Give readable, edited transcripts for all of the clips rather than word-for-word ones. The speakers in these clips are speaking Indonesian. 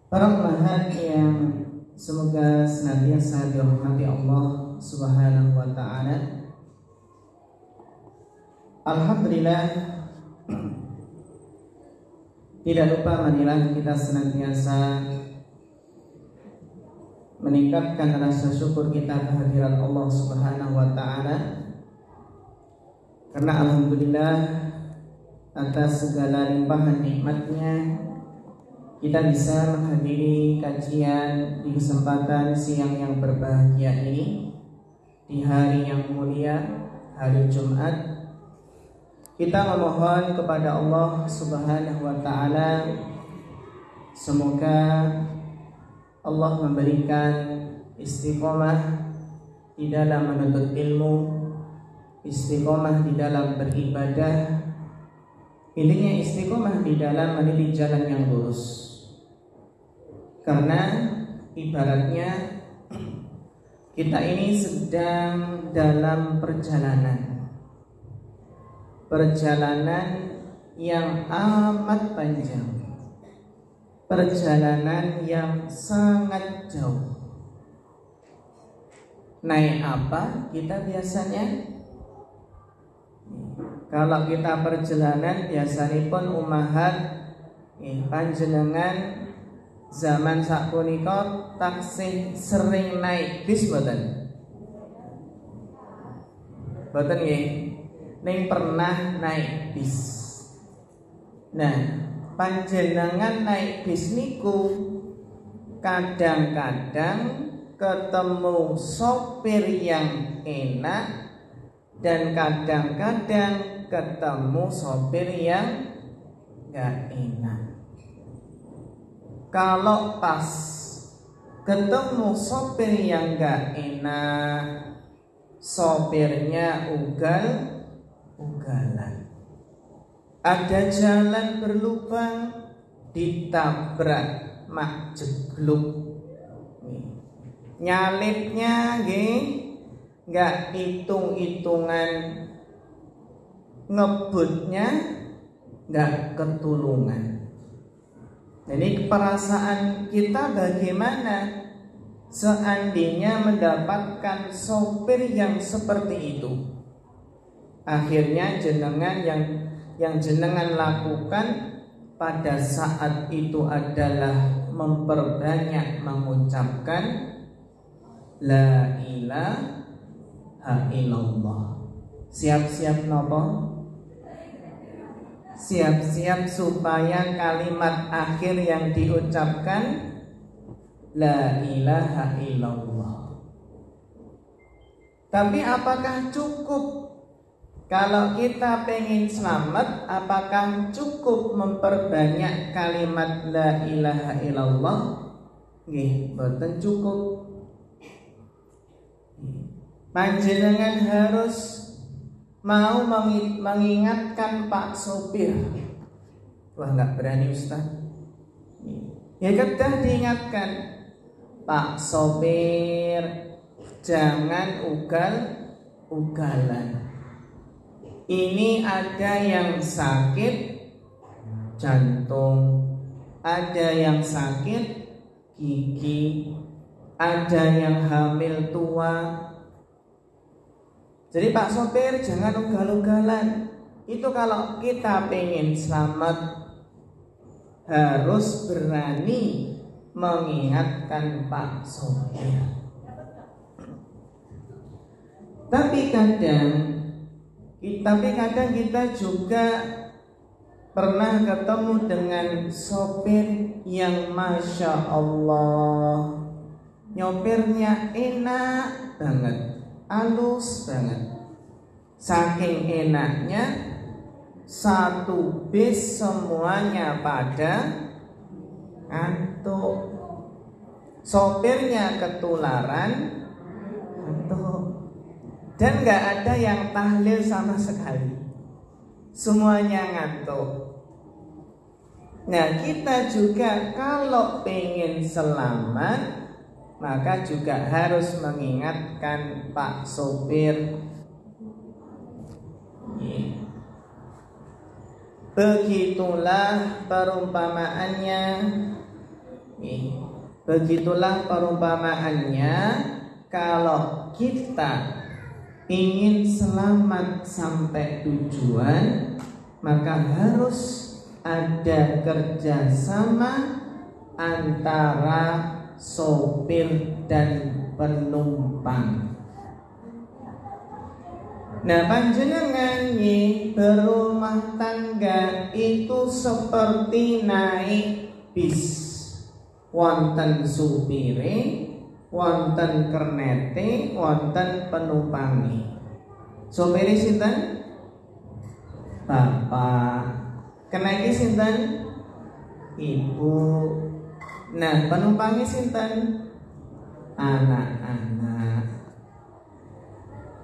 Para ummahat yang semoga senantiasa dirahmati Allah Subhanahu wa taala. Alhamdulillah, tidak lupa marilah kita senantiasa meningkatkan rasa syukur kita kehadirat Allah Subhanahu wa taala. Karena alhamdulillah atas segala limpahan nikmatnya kita bisa menghadiri kajian di kesempatan siang yang berbahagia ini, di hari yang mulia, hari Jumat. Kita memohon kepada Allah Subhanahu wa taala semoga Allah memberikan istiqomah di dalam menuntut ilmu, istiqomah di dalam beribadah, intinya istiqomah di dalam meniti jalan yang lurus. Karena ibaratnya kita ini sedang dalam perjalanan yang amat panjang, perjalanan yang sangat jauh. Naik apa kita biasanya? Kalau kita perjalanan biasanya pun umahat panjenengan zaman sapunika taksih sering naik bis boten? Boten nggih? Ning pernah naik bis. Nah, panjenengan naik bis niku kadang-kadang ketemu sopir yang enak dan kadang-kadang ketemu sopir yang gak enak. Kalau pas ketemu sopir yang gak enak, sopirnya ugal-ugalan, ada jalan berlubang, ditabrak mak jegluk, nyalipnya gak hitung-hitungan, ngebutnya gak ketulungan. Jadi perasaan kita bagaimana seandainya mendapatkan sopir yang seperti itu? Akhirnya jenengan yang jenengan lakukan pada saat itu adalah memperbanyak mengucapkan la ilaha illallah. Siap-siap nopo? Siap-siap supaya kalimat akhir yang diucapkan la ilaha illallah. Tapi apakah cukup? Kalau kita pengen selamat, apakah cukup memperbanyak kalimat la ilaha illallah? Nggih, boten cukup. Panjenengan harus mau mengingatkan Pak sopir. Wah, nggak berani Ustaz. Ya kedah diingatkan, Pak sopir jangan ugal-ugalan. Ini ada yang sakit jantung, ada yang sakit gigi, ada yang hamil tua. Jadi Pak sopir jangan ugal-ugalan. Itu kalau kita pengen selamat harus berani mengingatkan Pak sopir. Tapi kadang kita juga pernah ketemu dengan sopir yang Masya Allah, nyopirnya enak banget, halus banget. Saking enaknya satu bis semuanya pada ngantuk. Sopirnya ketularan ngantuk. Dan gak ada yang tahlil sama sekali, semuanya ngantuk. Nah, kita juga kalau pengen selamat, maka juga harus mengingatkan Pak sopir. Begitulah perumpamaannya Begitulah perumpamaannya kalau kita ingin selamat sampai tujuan, maka harus ada kerjasama antara sopir dan penumpang. Nah, panjenengan berumah tangga itu seperti naik bis. Wonten supire, wonten kernete, wonten penumpangi. Supire sinten? Bapak. Keneke sinten? Ibu. Nah, penumpangi sinten? Anak-anak.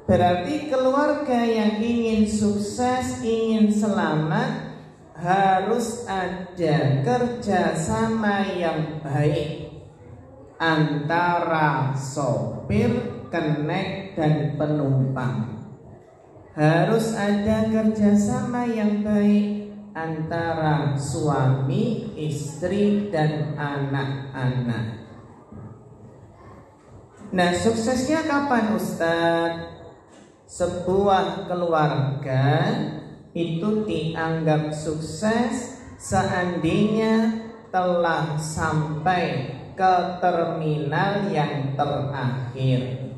Berarti keluarga yang ingin sukses, ingin selamat, harus ada kerjasama yang baik antara sopir, kenek, dan penumpang. Harus ada kerjasama yang baik antara suami, istri, dan anak-anak. Nah, suksesnya kapan, Ustadz? Sebuah keluarga itu dianggap sukses seandainya telah sampai ke terminal yang terakhir.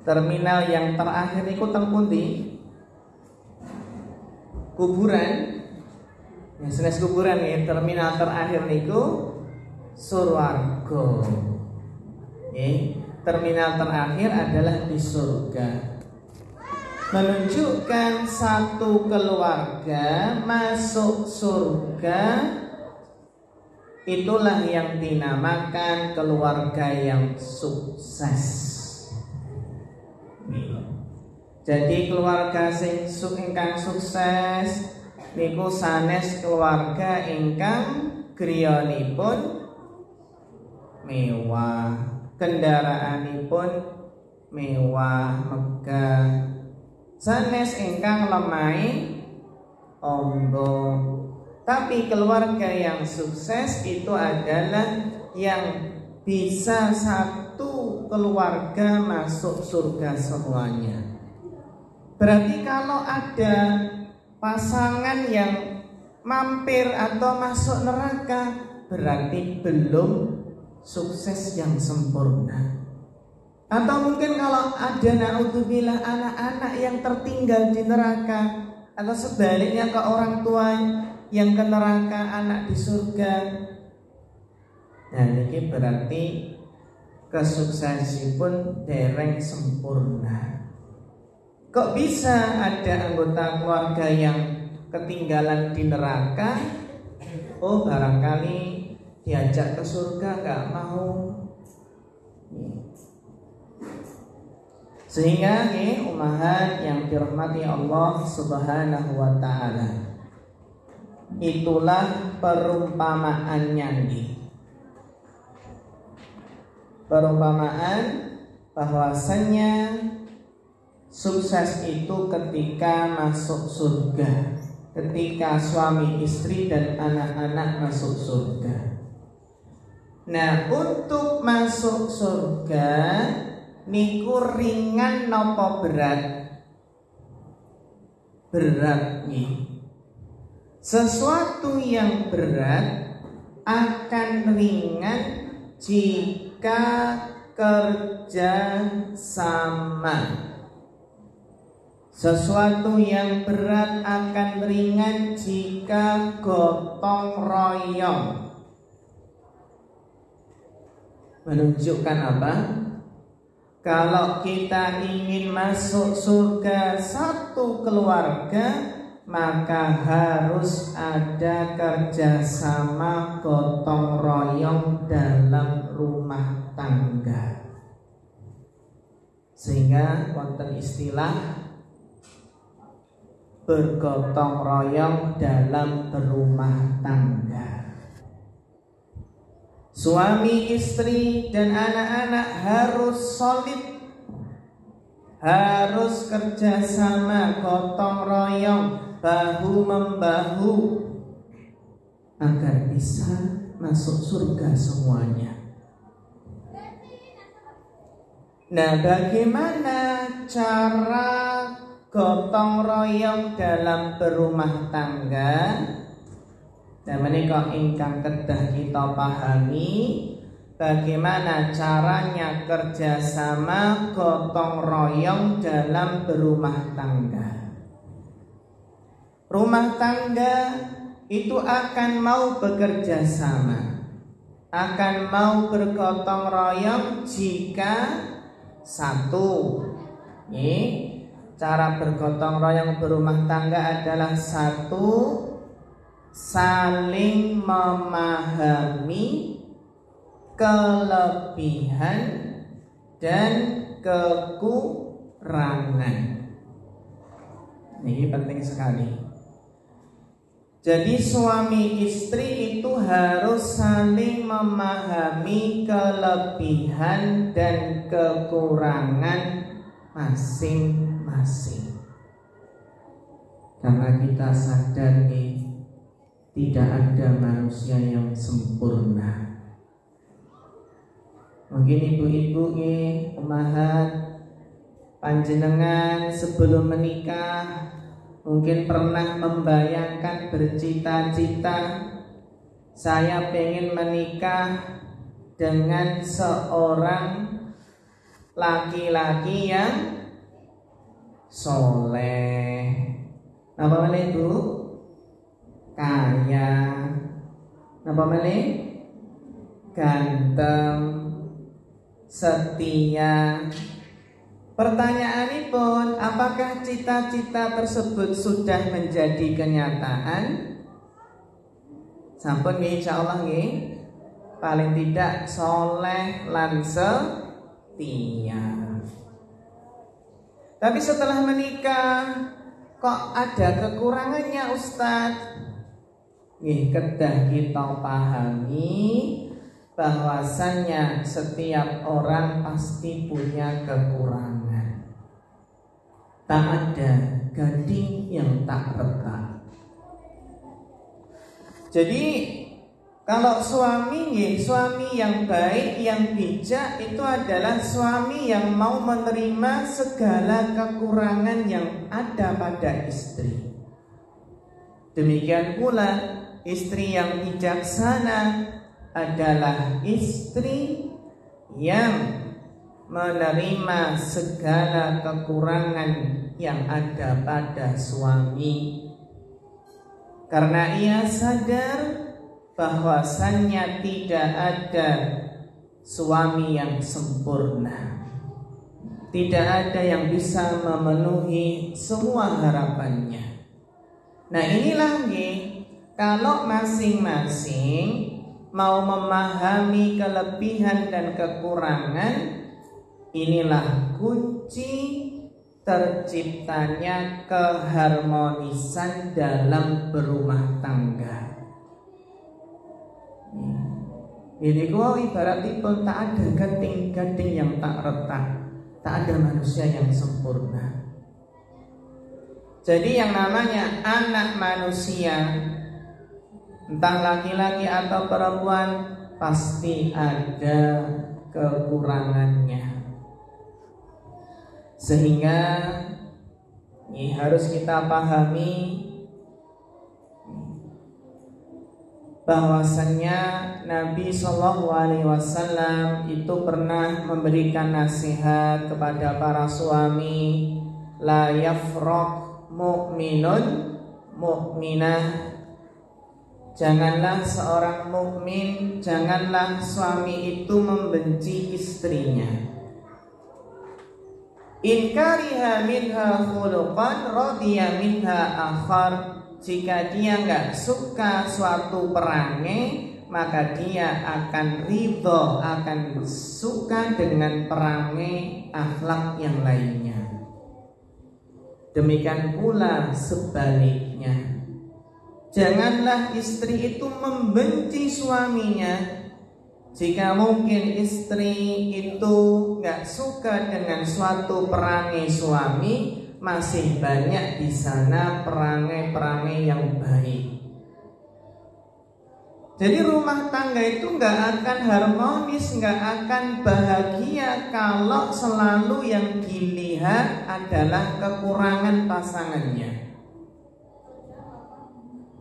Terminal yang terakhir itu teng pundi? Kuburan. Ya, senes kuburan ya. Terminal terakhir niku surwarga. Terminal terakhir adalah di surga. Menunjukkan satu keluarga masuk surga, itulah yang dinamakan keluarga yang sukses. Jadi keluarga ingkang sukses niku sanes keluarga ingkang griyanipun mewah, kendaraanipun mewah, megah. Sanes ingkang lemai ombo. Tapi keluarga yang sukses itu adalah yang bisa satu keluarga masuk surga semuanya. Berarti kalau ada pasangan yang mampir atau masuk neraka, berarti belum sukses yang sempurna. Atau mungkin kalau ada naudzubillah anak-anak yang tertinggal di neraka, atau sebaliknya ke orang tua yang ke neraka, anak di surga. Nah, ini berarti kesuksesanipun dereng sempurna. Kok bisa ada anggota keluarga yang ketinggalan di neraka? Oh, barangkali diajak ke surga gak mau. Sehingga umahat yang dirahmati Allah Subhanahu wa ta'ala, itulah perumpamaannya perumpamaan bahwasanya sukses itu ketika masuk surga, ketika suami istri dan anak-anak masuk surga. Nah, untuk masuk surga niku ringan nopo berat? Berat nih. Sesuatu yang berat akan ringan jika kerja sama. Sesuatu yang berat akan ringan jika gotong royong. Menunjukkan apa? Kalau kita ingin masuk surga satu keluarga, maka harus ada kerjasama gotong royong dalam rumah tangga. Sehingga wonten istilah bergotong royong dalam berumah tangga. Suami, istri, dan anak-anak harus solid, harus kerjasama, gotong royong, bahu membahu, agar bisa masuk surga semuanya. Nah, bagaimana cara gotong royong dalam berumah tangga? Nah, menika ingkang kedah kita pahami bagaimana caranya kerjasama gotong royong dalam berumah tangga. Rumah tangga itu akan mau bekerja sama, akan mau bergotong royong jika satu, cara bergotong royong berumah tangga adalah satu, saling memahami kelebihan dan kekurangan. Ini penting sekali. Jadi suami istri itu harus saling memahami kelebihan dan kekurangan masing-masing. Karena kita sadar tidak ada manusia yang sempurna. Mungkin ibu-ibu pemahat panjenengan sebelum menikah mungkin pernah membayangkan, bercita-cita, saya pengen menikah dengan seorang laki-laki yang soleh. Napa meneh Bu? Kaya. Napa meneh? Ganteng, setia. Pertanyaan pun, apakah cita-cita tersebut sudah menjadi kenyataan? Sampun nggih insyaallah nggih. Paling tidak soleh lan setia. Tapi setelah menikah kok ada kekurangannya Ustadz? Nggih, kedah kita pahami bahwasannya setiap orang pasti punya kekurangan. Tak ada gading yang tak retak. Jadi kalau suami yang baik, yang bijak itu adalah suami yang mau menerima segala kekurangan yang ada pada istri. Demikian pula istri yang bijaksana adalah istri yang menerima segala kekurangan yang ada pada suami, karena ia sadar bahwasannya tidak ada suami yang sempurna, tidak ada yang bisa memenuhi semua harapannya. Nah inilah kalau masing-masing mau memahami kelebihan dan kekurangan, inilah kunci terciptanya keharmonisan dalam berumah tangga. Ini kok ibaratipun tak ada gading-gading yang tak retak, tak ada manusia yang sempurna. Jadi yang namanya anak manusia, entah laki-laki atau perempuan, pasti ada kekurangannya. Sehingga ini harus kita pahami bahwasannya Nabi SAW itu pernah memberikan nasihat kepada para suami, la yafraq mu'minun mu'minah. Janganlah seorang mukmin, janganlah suami itu membenci istrinya. In kariha minha khuluqan radiya minha akhar. Jika dia enggak suka suatu perangai, maka dia akan ridho, akan suka dengan perangai akhlak yang lainnya. Demikian pula sebaliknya. Janganlah istri itu membenci suaminya. Jika mungkin istri itu gak suka dengan suatu perangai suami, masih banyak di sana perangai-perangai yang baik. Jadi rumah tangga itu nggak akan harmonis, nggak akan bahagia kalau selalu yang dilihat adalah kekurangan pasangannya.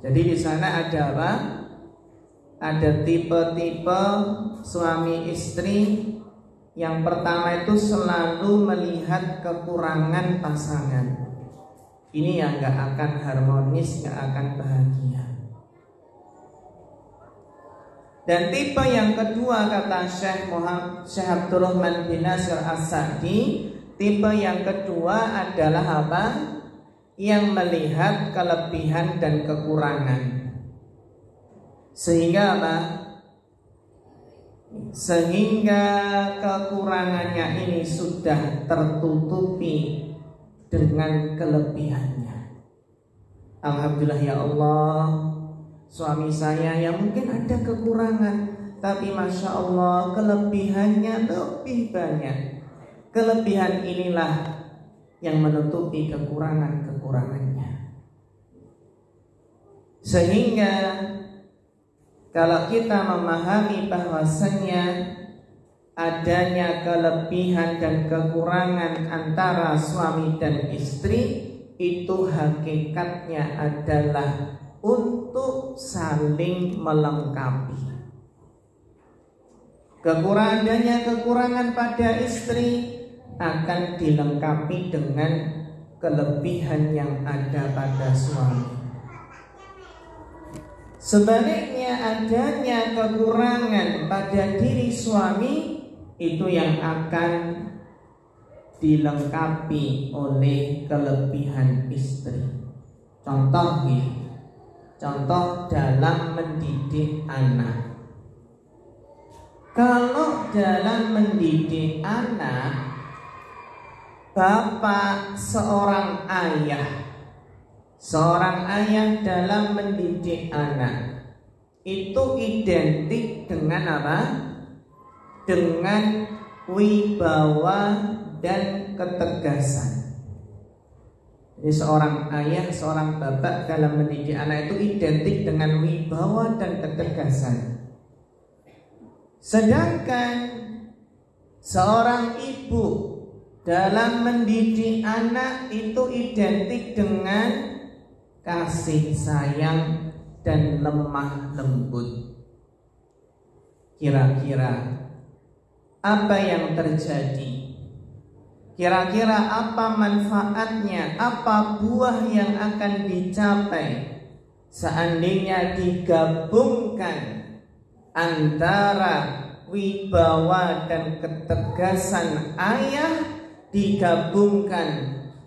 Jadi di sana ada apa? Ada tipe-tipe suami istri. Yang pertama itu selalu melihat kekurangan pasangan. Ini yang nggak akan harmonis, nggak akan bahagia. Dan tipe yang kedua kata Syekh Abdurrahman bin Nasir As-Sa'di, tipe yang kedua adalah apa? Yang melihat kelebihan dan kekurangan. Sehingga apa? Sehingga kekurangannya ini sudah tertutupi dengan kelebihannya. Alhamdulillah ya Allah, suami saya yang mungkin ada kekurangan, tapi Masya Allah kelebihannya lebih banyak. Kelebihan inilah yang menutupi kekurangan-kekurangannya. Sehingga kalau kita memahami bahwasannya adanya kelebihan dan kekurangan antara suami dan istri, itu hakikatnya adalah untuk saling melengkapi. Kekurangan pada istri akan dilengkapi dengan kelebihan yang ada pada suami. Sebaliknya adanya kekurangan pada diri suami, itu yang akan dilengkapi oleh kelebihan istri. Contoh dalam mendidik anak. Kalau dalam mendidik anak, bapak seorang ayah dalam mendidik anak itu identik dengan apa? Dengan wibawa dan ketegasan. Jadi seorang ayah, seorang bapak dalam mendidik anak itu identik dengan wibawa dan ketegasan. Sedangkan seorang ibu dalam mendidik anak itu identik dengan kasih sayang dan lemah lembut. Kira-kira apa yang terjadi? Kira-kira apa manfaatnya? Apa buah yang akan dicapai seandainya digabungkan antara wibawa dan ketegasan ayah digabungkan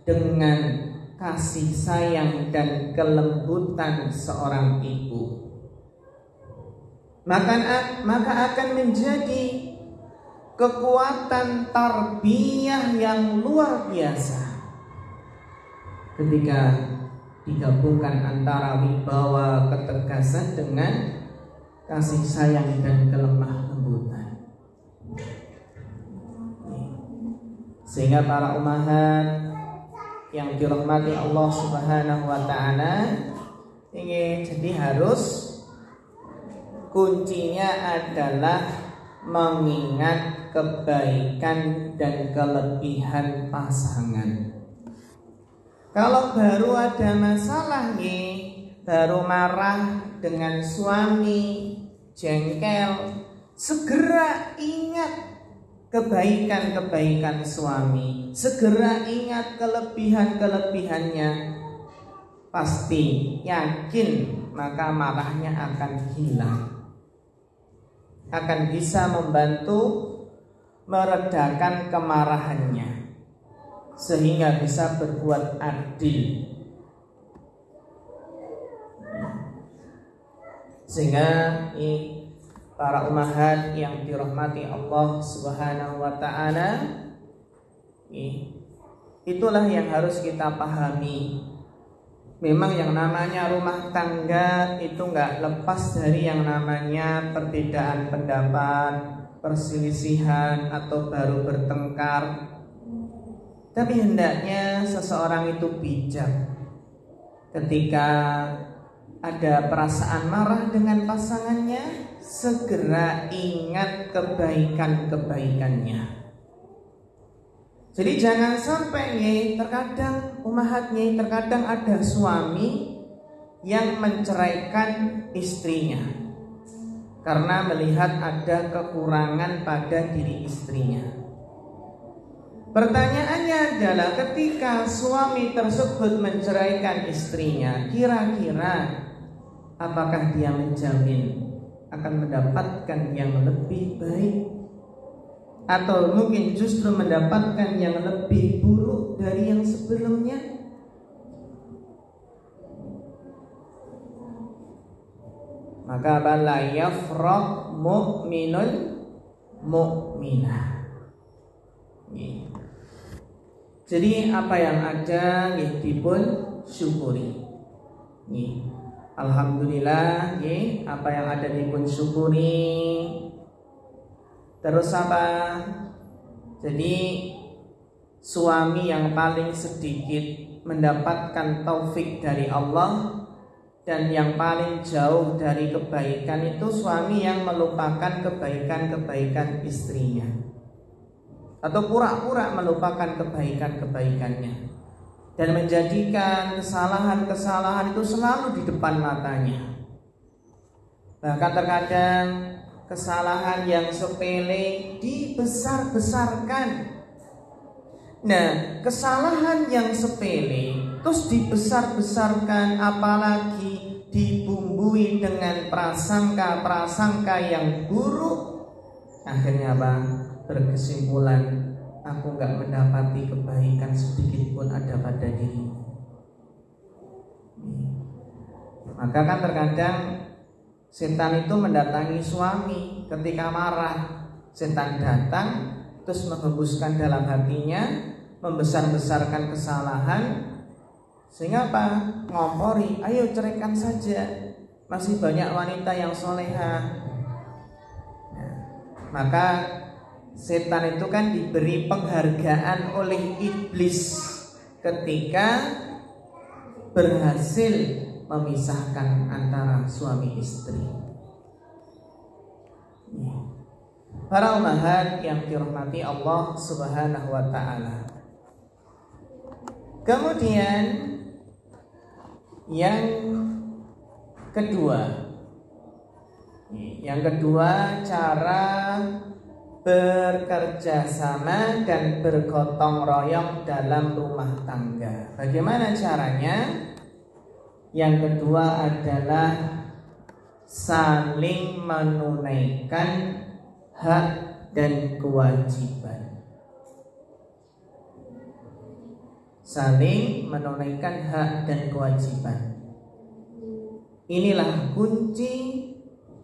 dengan kasih sayang dan kelembutan seorang ibu? Maka akan menjadi kekuatan tarbiyah yang luar biasa ketika digabungkan antara wibawa ketegasan dengan kasih sayang dan kelemah lembutan. Sehingga para ummahat yang dirahmati Allah Subhanahu wa taala, ini jadi harus kuncinya adalah mengingat kebaikan dan kelebihan pasangan. Kalau baru ada masalah nih, baru marah dengan suami, jengkel, segera ingat kebaikan-kebaikan suami, segera ingat kelebihan-kelebihannya. Pasti yakin maka marahnya akan hilang, akan bisa membantu meredakan kemarahannya sehingga bisa berbuat adil. Sehingga para ummahat yang dirahmati Allah Subhanahu wa taala, itulah yang harus kita pahami. Memang yang namanya rumah tangga itu nggak lepas dari yang namanya perbedaan pendapat, perselisihan atau baru bertengkar. Tapi hendaknya seseorang itu bijak ketika ada perasaan marah dengan pasangannya, segera ingat kebaikan-kebaikannya. Jadi jangan sampai terkadang terkadang ada suami yang menceraikan istrinya karena melihat ada kekurangan pada diri istrinya. Pertanyaannya adalah, ketika suami tersebut menceraikan istrinya, kira-kira apakah dia menjamin akan mendapatkan yang lebih baik, atau mungkin justru mendapatkan yang lebih buruk dari yang sebelumnya? Maka bala yafraq mu'minun mu'minah. Jadi apa yang ada dipun syukuri. Alhamdulillah, apa yang ada dipun syukuri. Terus apa? Jadi suami yang paling sedikit mendapatkan taufik dari Allah, dan yang paling jauh dari kebaikan itu suami yang melupakan kebaikan-kebaikan istrinya, atau pura-pura melupakan kebaikan-kebaikannya, dan menjadikan kesalahan-kesalahan itu selalu di depan matanya. Bahkan terkadang kesalahan yang sepele dibesar-besarkan. Nah, kesalahan yang sepele terus dibesar-besarkan, apalagi dibumbui dengan prasangka-prasangka yang buruk. Akhirnya apa? Berkesimpulan, aku gak mendapati kebaikan sedikit pun ada pada dirimu. Maka kan terkadang setan itu mendatangi suami ketika marah. Setan datang terus menghembuskan dalam hatinya, membesar-besarkan kesalahan, sehingga apa? Ngompori, ayo ceraikan saja, masih banyak wanita yang soleha. Maka setan itu kan diberi penghargaan oleh iblis ketika berhasil memisahkan antara suami istri. Para ummahat yang dirahmati Allah Subhanahu wa ta'ala. Kemudian yang kedua, cara bekerja sama dan bergotong royong dalam rumah tangga. Bagaimana caranya? Yang kedua adalah saling menunaikan hak dan kewajiban. Saling menunaikan hak dan kewajiban. Inilah kunci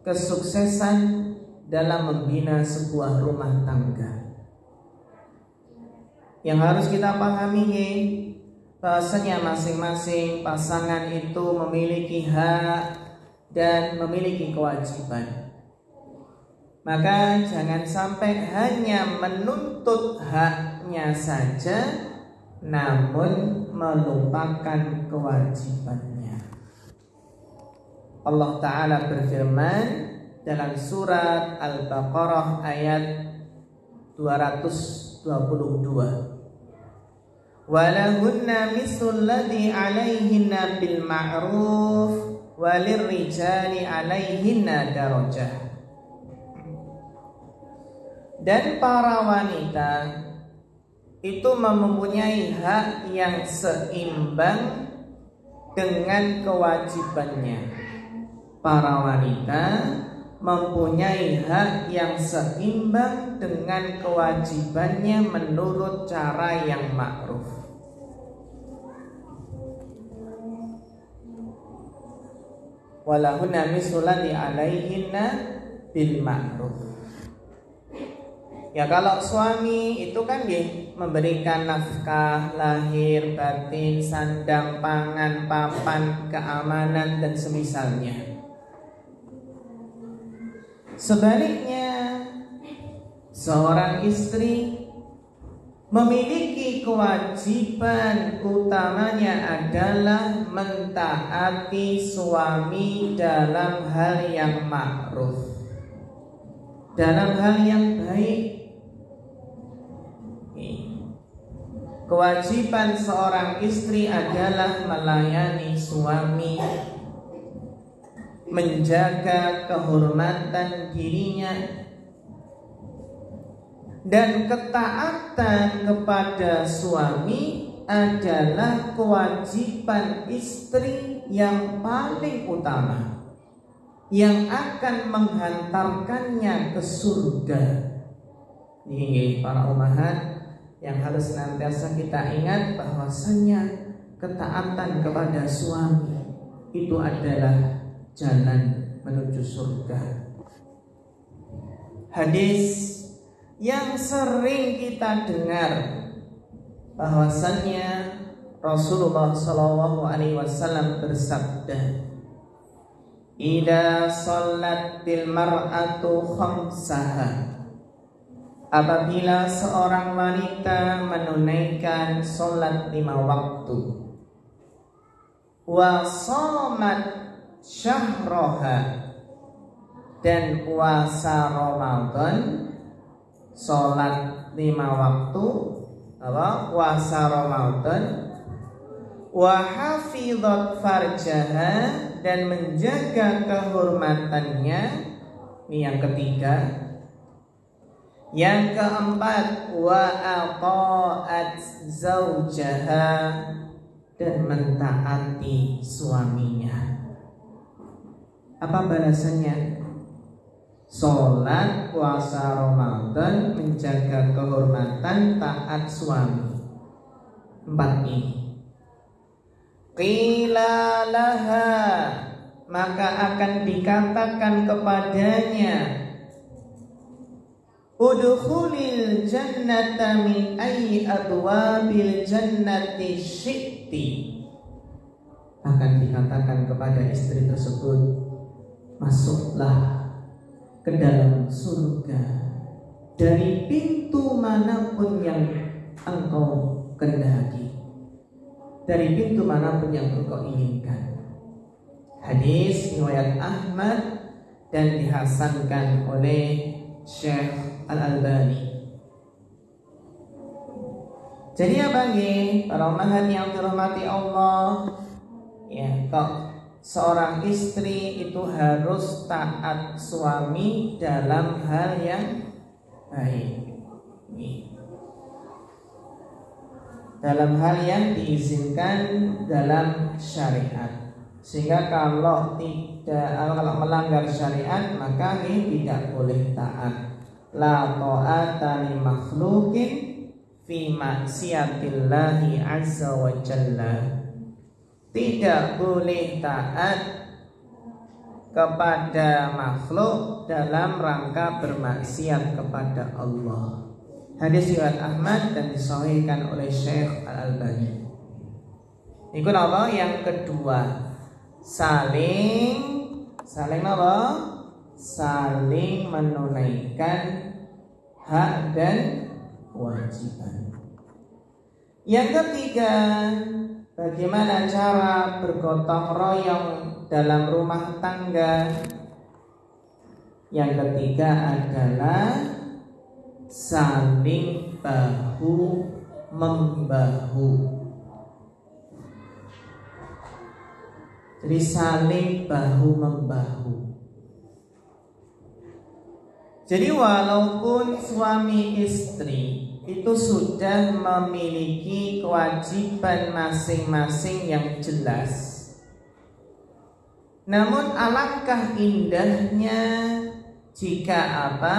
kesuksesan dalam membina sebuah rumah tangga. Yang harus kita pahami bahwasanya masing-masing pasangan itu memiliki hak dan memiliki kewajiban. Maka jangan sampai hanya menuntut haknya saja, namun melupakan kewajibannya. Allah Ta'ala berfirman dalam surat Al-Baqarah ayat 222, walahunna mislul ladzi 'alaihinna bil ma'ruf walirrijali 'alaihinna darajah. Dan para wanita itu mempunyai hak yang seimbang dengan kewajibannya. Para wanita mempunyai hak yang seimbang dengan kewajibannya menurut cara yang ma'ruf. Walahunna mislul ladzi 'alaihinna bil ma'ruf. Ya, kalau suami itu kan memberikan nafkah lahir batin, sandang, pangan, papan, keamanan dan semisalnya. Sebaliknya, seorang istri memiliki kewajiban utamanya adalah mentaati suami dalam hal yang ma'ruf, dalam hal yang baik. Kewajiban seorang istri adalah melayani suami, menjaga kehormatan dirinya, dan ketaatan kepada suami adalah kewajiban istri yang paling utama, yang akan menghantarkannya ke surga. Ini para ummahat yang harus senantiasa kita ingat bahwasanya ketaatan kepada suami itu adalah jalan menuju surga. Hadis yang sering kita dengar bahwasanya Rasulullah SAW bersabda, "Idza shallatil mar'atu khamsaha." Apabila seorang wanita menunaikan sholat 5 waktu, wa shamat syahroha, dan puasa Ramadan, sholat 5 waktu, puasa Ramadan, wa hafidhat farjaha, dan menjaga kehormatannya. Ini yang ketiga. Yang keempat, wa ata'at zaujaha, dan mentaati suaminya. Apa balasannya? Sholat, puasa Ramadan, menjaga kehormatan, taat suami. 4 ini. Qila laha, maka akan dikatakan kepadanya, udkhulil jannata min ayyi abwabil jannati syi'ti. Akan dikatakan kepada istri tersebut, masuklah ke dalam surga dari pintu manapun yang engkau kehendaki, dari pintu manapun yang engkau inginkan. Hadis riwayat Ahmad dan dihasankan oleh Syekh Al-Albani. Jadi bagi para ummahat yang dirahmati Allah, ya, kok seorang istri itu harus taat suami dalam hal yang baik, dalam hal yang diizinkan dalam syariat. Sehingga kalau melanggar syariat, maka ini tidak boleh taat. La ta'ata li makhluqin fi maksiatillahi azza wa jalla. Tidak boleh taat kepada makhluk dalam rangka bermaksiat kepada Allah. Hadis riwayat Ahmad dan disahihkan oleh Syekh Al-Albani. Itu apa? Yang kedua, saling apa? Saling menunaikan hak dan kewajiban. Yang ketiga, bagaimana cara bergotong royong dalam rumah tangga. Yang ketiga adalah saling bahu membahu. Jadi saling bahu membahu. Jadi walaupun suami istri itu sudah memiliki kewajiban masing-masing yang jelas, namun alangkah indahnya jika apa?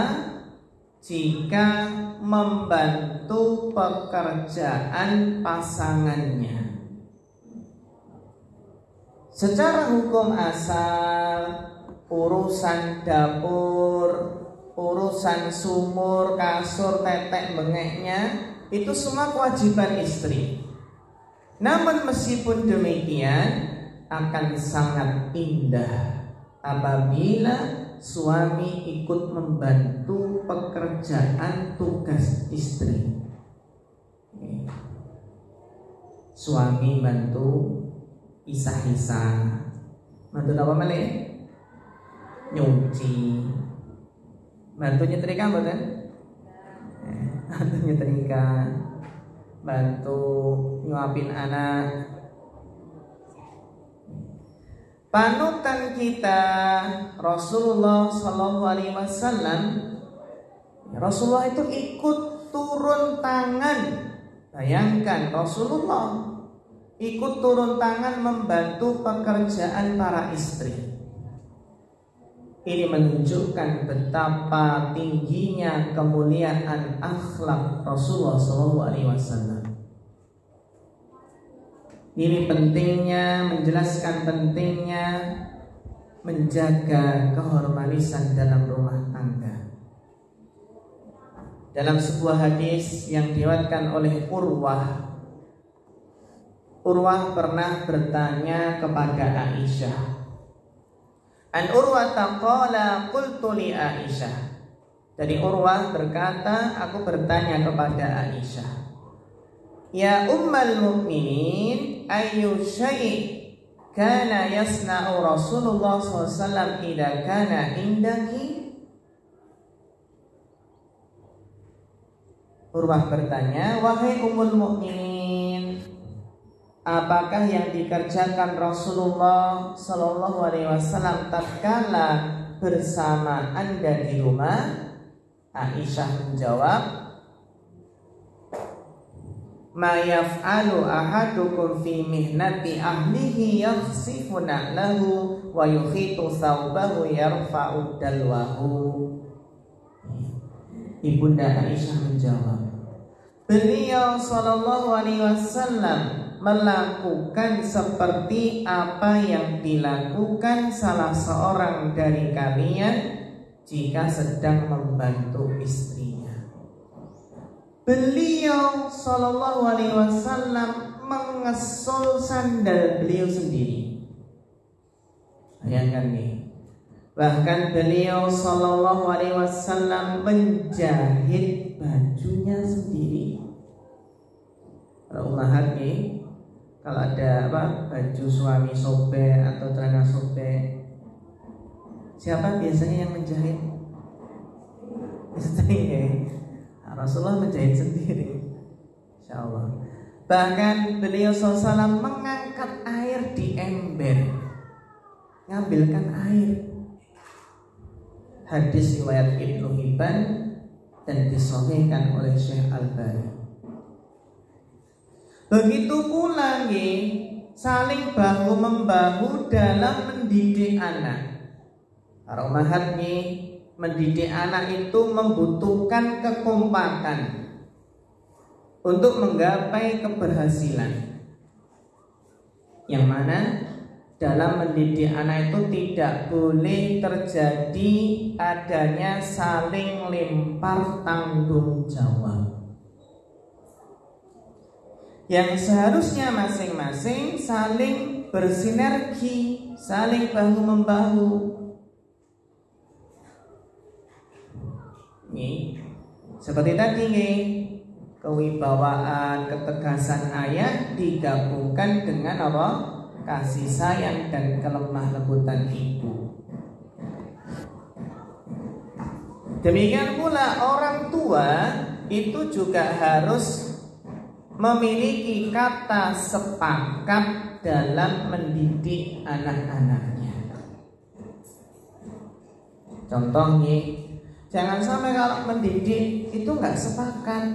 Jika membantu pekerjaan pasangannya. Secara hukum asal, urusan dapur, urusan sumur, kasur, tetek, bengeknya, itu semua kewajiban istri. Namun meskipun demikian, akan sangat indah apabila suami ikut membantu pekerjaan tugas istri. Suami bantu pisah-pisah, bantu apa malih? Nyuci, bantu nyetrika mboten? Bantu nyetrika, bantu nyuapin anak. Panutan kita Rasulullah Shallallahu Alaihi Wasallam, Rasulullah itu ikut turun tangan. Bayangkan Rasulullah ikut turun tangan membantu pekerjaan para istri. Ini menunjukkan betapa tingginya kemuliaan akhlak Rasulullah Shallallahu Alaihi Wasallam. Ini pentingnya, menjelaskan pentingnya menjaga kehormatan dalam rumah tangga. Dalam sebuah hadis yang diriwayatkan oleh Urwah pernah bertanya kepada Aisyah. An Urwah taqala qultu li Aisyah. Dari Urwah berkata, aku bertanya kepada Aisyah, ya ummul mukminin, ayyu syai' kana yasna'u Rasulullah SAW idza kana indaki? Urwah bertanya, wahai ummul mukminin, apakah yang dikerjakan Rasulullah Sallallahu Alaihi Wasallam tatkala bersama Anda di rumah? Aisyah menjawab, ma yaf'alu ahadukum fi mihnati ahlihi yakhsifu na'lahu wa yukhitu thawbahu yarfa'u dalwahu. Ibunda Aisyah menjawab, beliau Sallallahu Alaihi Wasallam melakukan seperti apa yang dilakukan salah seorang dari kalian jika sedang membantu istrinya. Beliau Sallallahu Alaihi Wasallam mengesul sandal beliau sendiri. Bayangkan nih, bahkan beliau Sallallahu Alaihi Wasallam menjahit bajunya sendiri. Kalau ummahat nih, kalau ada baju suami sobek atau celana sobek, siapa biasanya yang menjahit? Istri. Rasulullah menjahit sendiri, Insya Allah. Bahkan beliau SAW mengangkat air di ember, ngambilkan air. Hadis riwayat Ibnu Hibban dan disahihkan oleh Syekh Albani. Begitu pula saling bahu membahu dalam mendidik anak. Para ummahat mendidik anak itu membutuhkan kekompakan untuk menggapai keberhasilan. Yang mana dalam mendidik anak itu tidak boleh terjadi adanya saling lempar tanggung jawab. Yang seharusnya masing-masing saling bersinergi, saling bahu-membahu. Seperti tadi kewibawaan, ketegasan ayah digabungkan dengan apa? Kasih sayang dan kelemah lembutan ibu. Demikian pula orang tua itu juga harus memiliki kata sepakat dalam mendidik anak-anaknya. Contohnya, jangan sampai kalau mendidik itu nggak sepakat.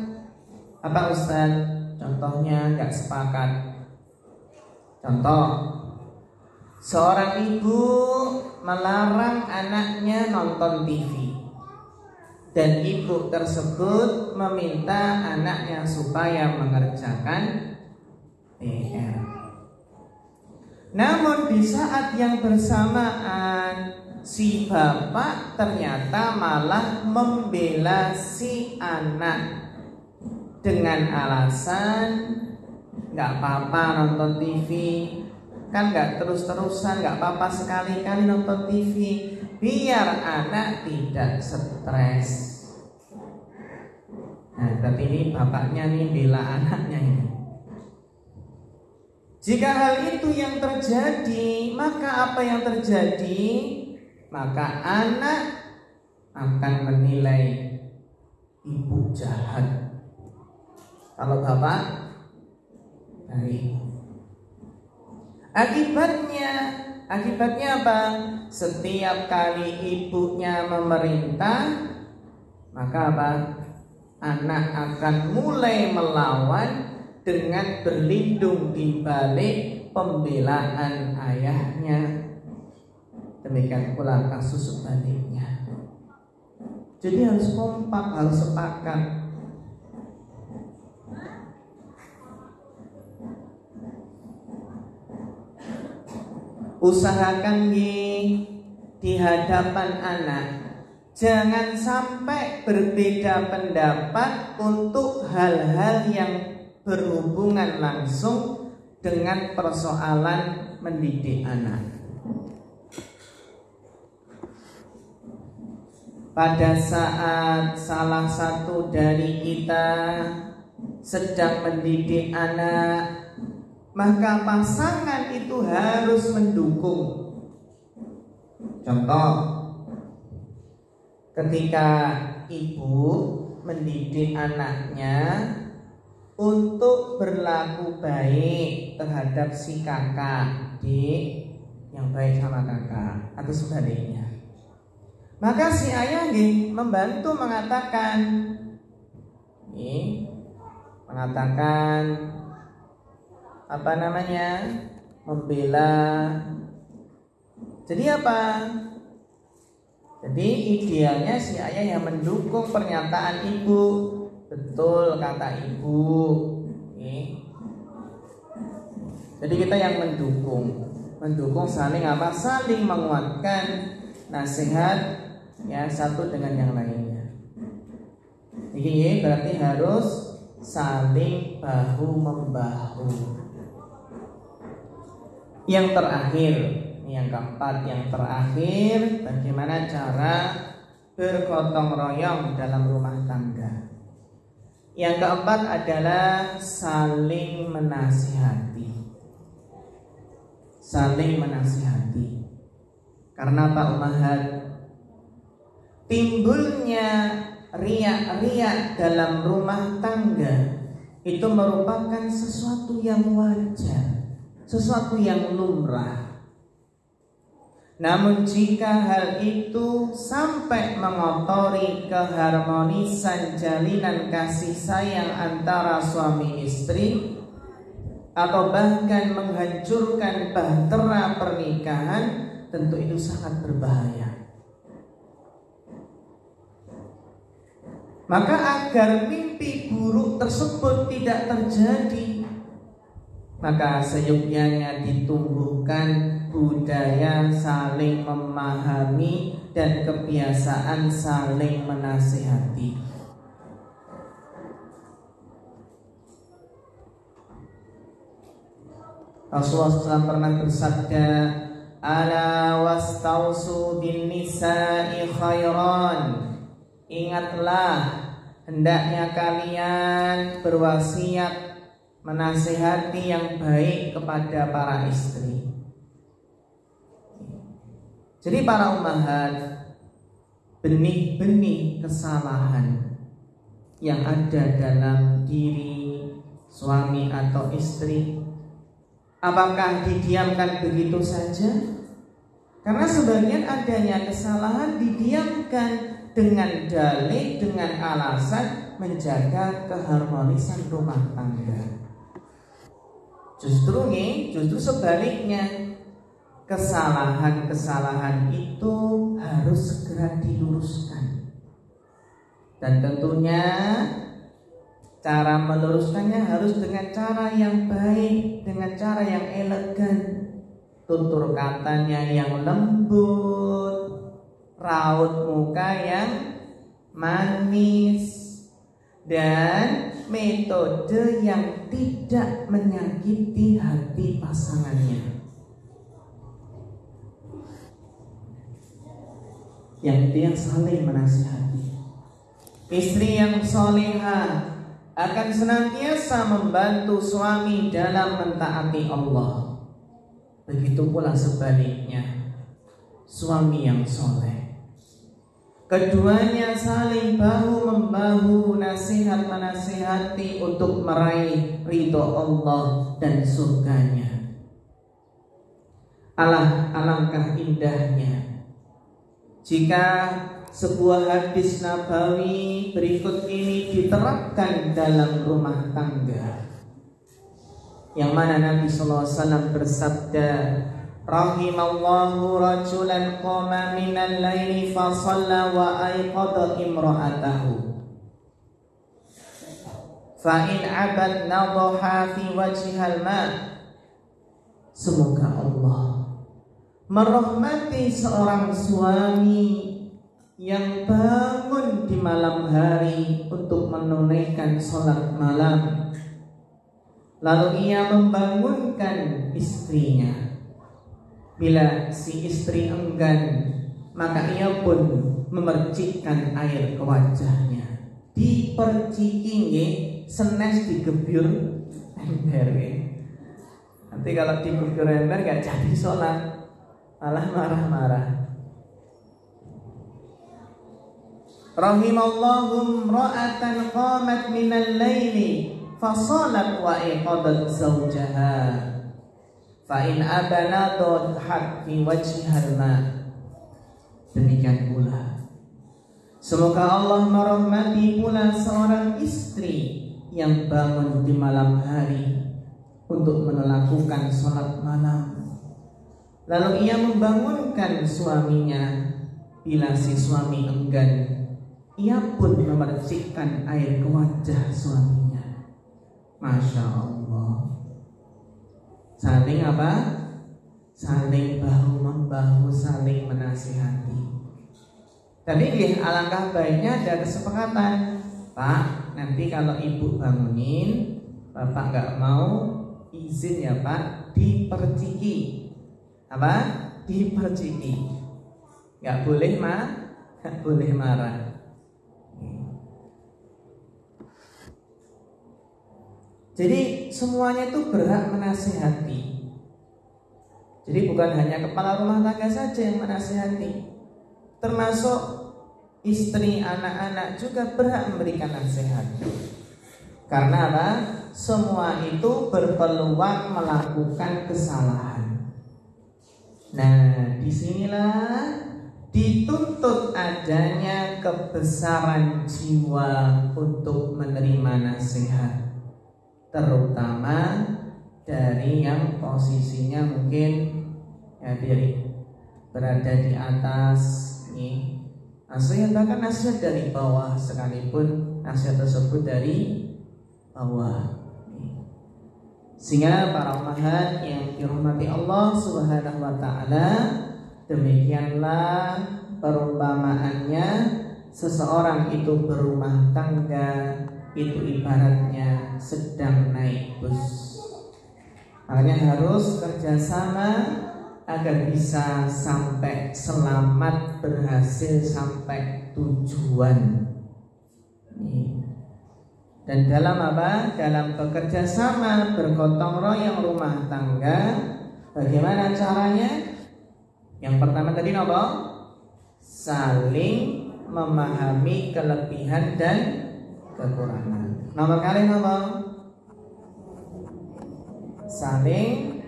Apa Ustaz? Contohnya nggak sepakat. Contoh, seorang ibu melarang anaknya nonton TV, dan ibu tersebut meminta anaknya supaya mengerjakan PR. Namun di saat yang bersamaan si bapak ternyata malah membela si anak dengan alasan nggak apa-apa nonton TV, kan nggak terus-terusan, nggak apa-apa sekali-kali nonton TV, biar anak tidak stres. Nah, berarti ini bapaknya nih bela anaknya ini. Jika hal itu yang terjadi, maka apa yang terjadi? Maka anak akan menilai ibu jahat. Kalau bapak baik. Akibatnya apa? Setiap kali ibunya memerintah, maka apa? Anak akan mulai melawan dengan berlindung di balik pembelaan ayahnya. Demikian pula kasus sebaliknya. Jadi harus kompak, harus sepakat. Usahakan di hadapan anak, jangan sampai berbeda pendapat untuk hal-hal yang berhubungan langsung dengan persoalan mendidik anak. Pada saat salah satu dari kita sedang mendidik anak, maka pasangan itu harus mendukung. Contoh, ketika ibu mendidik anaknya untuk berlaku baik terhadap si kakak, adik yang baik sama kakak, atau sebaliknya, maka si ayah membantu mengatakan membela. Jadi apa? Jadi idealnya si ayah yang mendukung pernyataan ibu. Betul kata ibu. Jadi kita yang mendukung saling saling menguatkan nasihat ya satu dengan yang lainnya. Ini berarti harus saling bahu membahu. Yang terakhir, yang keempat, yang terakhir, bagaimana cara bergotong royong dalam rumah tangga. Yang keempat adalah saling menasihati. Saling menasihati. Karena Pak Ummahat, timbulnya riak-riak dalam rumah tangga itu merupakan sesuatu yang wajar, sesuatu yang lumrah. Namun jika hal itu sampai mengotori keharmonisan jalinan kasih sayang antara suami istri, atau bahkan menghancurkan bahtera pernikahan, tentu itu sangat berbahaya. Maka agar mimpi buruk tersebut tidak terjadi, maka seyogyanya ditumbuhkan budaya saling memahami dan kebiasaan saling menasihati. Rasulullah SAW pernah bersabda, ala wastausu bin nisa'i khairan. Ingatlah, hendaknya kalian berwasiat menasihati yang baik kepada para istri. Jadi para ummahat, benih-benih kesalahan yang ada dalam diri suami atau istri, apakah didiamkan begitu saja? Karena sebagian adanya kesalahan didiamkan dengan dalih, dengan alasan menjaga keharmonisan rumah tangga. Justru sebaliknya, kesalahan-kesalahan itu harus segera diluruskan. Dan tentunya cara meluruskannya harus dengan cara yang baik, dengan cara yang elegan, tutur katanya yang lembut, raut muka yang manis, dan metode yang tidak menyakiti hati pasangannya. Yang dia saling menasihati. Istri yang solehah akan senantiasa membantu suami dalam mentaati Allah. Begitu pula sebaliknya, suami yang soleh, keduanya saling bahu-membahu, nasihat menasihati untuk meraih ridho Allah dan surganya. Alangkah indahnya jika sebuah hadis nabawi berikut ini diterapkan dalam rumah tangga, yang mana Nabi sallallahu alaihi wasallam bersabda, rahimallahu rajulan qama minal laili fa shalla wa ayqadha imra'atahu fa in abad nadha fi wajhil ma. Semoga Allah merahmati seorang suami yang bangun di malam hari untuk menunaikan sholat malam, lalu ia membangunkan istrinya. Bila si istri enggan, maka ia pun memercikkan air ke wajahnya. Diperciki senes digebyur ember. Nanti kalau digebyur ember gak jadi sholat, malah marah-marah. Rahimallahu imra'atan qamat minal laili fa shalat wa iqadat zawjaha fa in abana dhat fi wajhil ma. Demikian pula semoga Allah merahmati pula seorang istri yang bangun di malam hari untuk melakukan sholat malam, lalu ia membangunkan suaminya. Bila si suami enggan, ia pun memercikkan air ke wajah suaminya. Masya Allah. Saling apa? Saling bahu-membahu, saling menasihati. Tapi alangkah baiknya ada kesepakatan. Pak, nanti kalau ibu bangunin, bapak gak mau, izin ya Pak, diperciki. Apa? Diperciki. Gak boleh gak boleh marah. Jadi semuanya itu berhak menasihati. Jadi bukan hanya kepala rumah tangga saja yang menasihati, termasuk istri, anak-anak juga berhak memberikan nasihat. Karena apa? Semua itu berpeluang melakukan kesalahan. Nah, disinilah dituntut adanya kebesaran jiwa untuk menerima nasihat, terutama dari yang posisinya mungkin ya berada di atas nih. Nasihat, bahkan nasihat dari bawah sekalipun nasihat tersebut dari bawah. Sehingga para ummahat yang dirahmati Allah Subhanahu wa taala, demikianlah perumpamaannya seseorang itu berumah tangga itu ibaratnya sedang naik bus. Makanya harus kerjasama agar bisa sampai selamat, berhasil sampai tujuan. Dan dalam apa? Dalam bekerja sama, bergotong royong rumah tangga, bagaimana caranya? Yang pertama tadi apa? Saling memahami kelebihan dan kekurangan. Nomor kali apa? Saling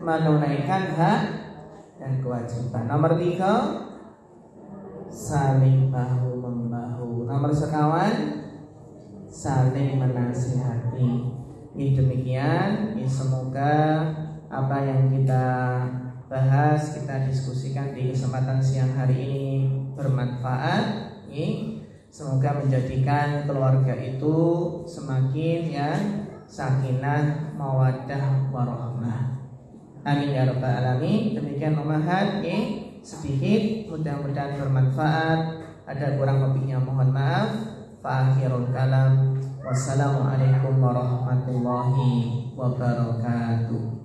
menunaikan hak dan kewajiban. Nomor 3, saling bahu membahu. Nomor sekawan, saling menasihati. Ini demikian. Ini semoga apa yang kita bahas, kita diskusikan di kesempatan siang hari ini bermanfaat. Semoga menjadikan keluarga itu semakin ya sakinah, mawaddah, warahmah. Amin ya rabbal alamin. Demikian ummahat sedikit, mudah-mudahan bermanfaat. Ada kurang lebihnya mohon maaf. Fa akhirul kalam, wassalamualaikum warahmatullahi wabarakatuh.